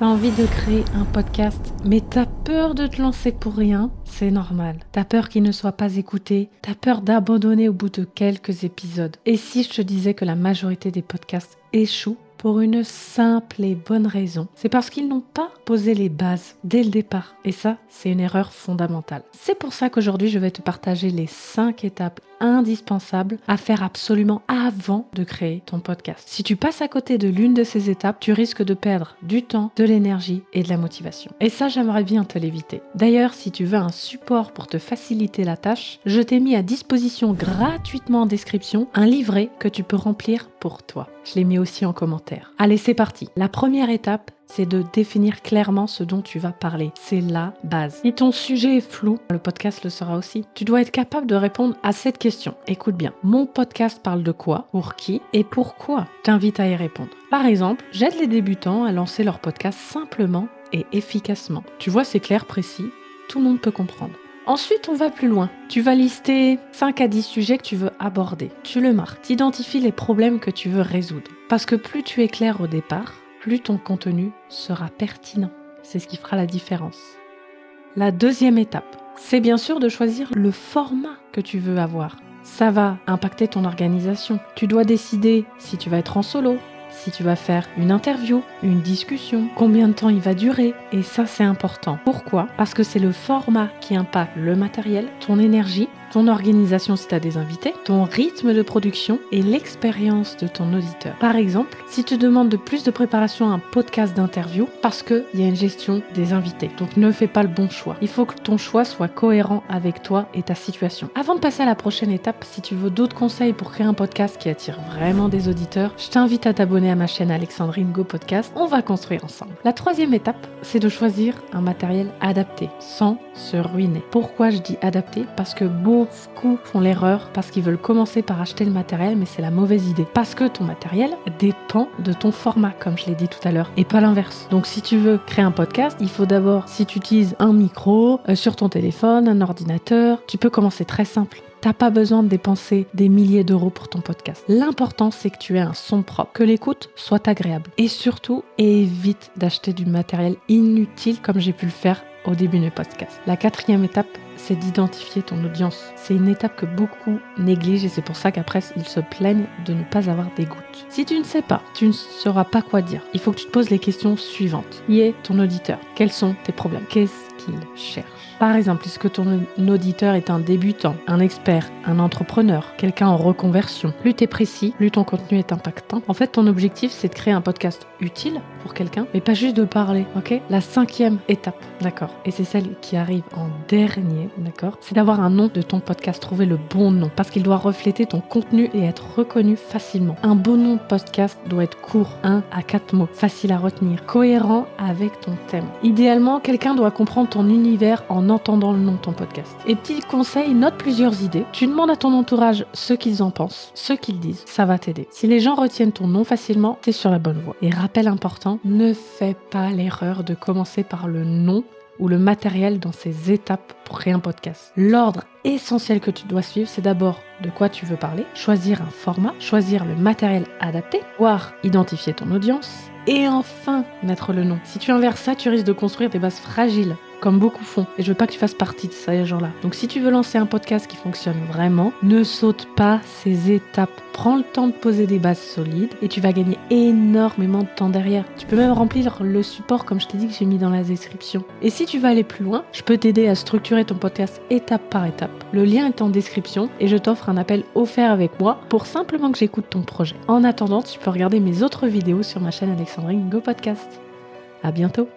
T'as envie de créer un podcast, mais t'as peur de te lancer pour rien, c'est normal. T'as peur qu'il ne soit pas écouté, t'as peur d'abandonner au bout de quelques épisodes. Et si je te disais que la majorité des podcasts échouent pour une simple et bonne raison, c'est parce qu'ils n'ont pas posé les bases dès le départ. Et ça, c'est une erreur fondamentale. C'est pour ça qu'aujourd'hui, je vais te partager les 5 étapes indispensables à faire absolument avant de créer ton podcast. Si tu passes à côté de l'une de ces étapes, tu risques de perdre du temps, de l'énergie et de la motivation. Et ça, j'aimerais bien te l'éviter. D'ailleurs, si tu veux un support pour te faciliter la tâche, je t'ai mis à disposition gratuitement en description un livret que tu peux remplir pour toi. Je l'ai mis aussi en commentaire. Allez, c'est parti. La première étape, c'est de définir clairement ce dont tu vas parler. C'est la base. Si ton sujet est flou, le podcast le sera aussi. Tu dois être capable de répondre à cette question. Écoute bien. Mon podcast parle de quoi, pour qui et pourquoi? Je t'invite à y répondre. Par exemple, j'aide les débutants à lancer leur podcast simplement et efficacement. Tu vois, c'est clair, précis. Tout le monde peut comprendre. Ensuite, on va plus loin. Tu vas lister 5 à 10 sujets que tu veux aborder. Tu le marques. Tu identifies les problèmes que tu veux résoudre. Parce que plus tu es clair au départ, plus ton contenu sera pertinent. C'est ce qui fera la différence. La deuxième étape, c'est bien sûr de choisir le format que tu veux avoir. Ça va impacter ton organisation. Tu dois décider si tu vas être en solo, si tu vas faire une interview, une discussion, combien de temps il va durer. Et ça, c'est important. Pourquoi ? Parce que c'est le format qui impacte le matériel, ton énergie, ton organisation si tu as des invités, ton rythme de production et l'expérience de ton auditeur. Par exemple, si tu demandes de plus de préparation à un podcast d'interview, parce qu'il y a une gestion des invités. Donc ne fais pas le bon choix. Il faut que ton choix soit cohérent avec toi et ta situation. Avant de passer à la prochaine étape, si tu veux d'autres conseils pour créer un podcast qui attire vraiment des auditeurs, je t'invite à t'abonner à ma chaîne Alexandrine Go Podcast. On va construire ensemble. La troisième étape, c'est de choisir un matériel adapté, sans se ruiner. Pourquoi je dis adapté ? Parce que beaucoup font l'erreur parce qu'ils veulent commencer par acheter le matériel, mais c'est la mauvaise idée. Parce que ton matériel dépend de ton format, comme je l'ai dit tout à l'heure, et pas l'inverse. Donc si tu veux créer un podcast, il faut d'abord, si tu utilises un micro sur ton téléphone, un ordinateur, tu peux commencer très simple. T'as pas besoin de dépenser des milliers d'euros pour ton podcast. L'important, c'est que tu aies un son propre, que l'écoute soit agréable. Et surtout, évite d'acheter du matériel inutile comme j'ai pu le faire au début du podcast. La quatrième étape, c'est d'identifier ton audience. C'est une étape que beaucoup négligent et c'est pour ça qu'après, ils se plaignent de ne pas avoir d'écoute. Si tu ne sais pas, tu ne sauras pas quoi dire. Il faut que tu te poses les questions suivantes. Qui est ton auditeur ? Quels sont tes problèmes ? Qu'est-ce qu'il cherche ? Par exemple, est-ce que ton auditeur est un débutant, un expert, un entrepreneur, quelqu'un en reconversion? Plus tu es précis, plus ton contenu est impactant. En fait, ton objectif, c'est de créer un podcast utile pour quelqu'un, mais pas juste de parler, ok? La cinquième étape, d'accord? Et c'est celle qui arrive en dernier, d'accord? C'est d'avoir un nom de ton podcast, trouver le bon nom, parce qu'il doit refléter ton contenu et être reconnu facilement. Un bon nom de podcast doit être court, 1 à 4 mots, facile à retenir, cohérent avec ton thème. Idéalement, quelqu'un doit comprendre ton univers en entendant le nom de ton podcast. Et petit conseil, note plusieurs idées. Tu demandes à ton entourage ce qu'ils en pensent, ce qu'ils disent. Ça va t'aider. Si les gens retiennent ton nom facilement, t'es sur la bonne voie. Et rappel important, ne fais pas l'erreur de commencer par le nom ou le matériel dans ces étapes pour créer un podcast. L'ordre essentiel que tu dois suivre, c'est d'abord de quoi tu veux parler, choisir un format, choisir le matériel adapté, voire identifier ton audience, et enfin mettre le nom. Si tu inverses ça, tu risques de construire des bases fragiles, comme beaucoup font. Et je veux pas que tu fasses partie de ces gens-là. Donc si tu veux lancer un podcast qui fonctionne vraiment, ne saute pas ces étapes. Prends le temps de poser des bases solides et tu vas gagner énormément de temps derrière. Tu peux même remplir le support, comme je t'ai dit, que j'ai mis dans la description. Et si tu veux aller plus loin, je peux t'aider à structurer ton podcast étape par étape. Le lien est en description et je t'offre un appel offert avec moi pour simplement que j'écoute ton projet. En attendant, tu peux regarder mes autres vidéos sur ma chaîne Alexandrine Go Podcast. À bientôt!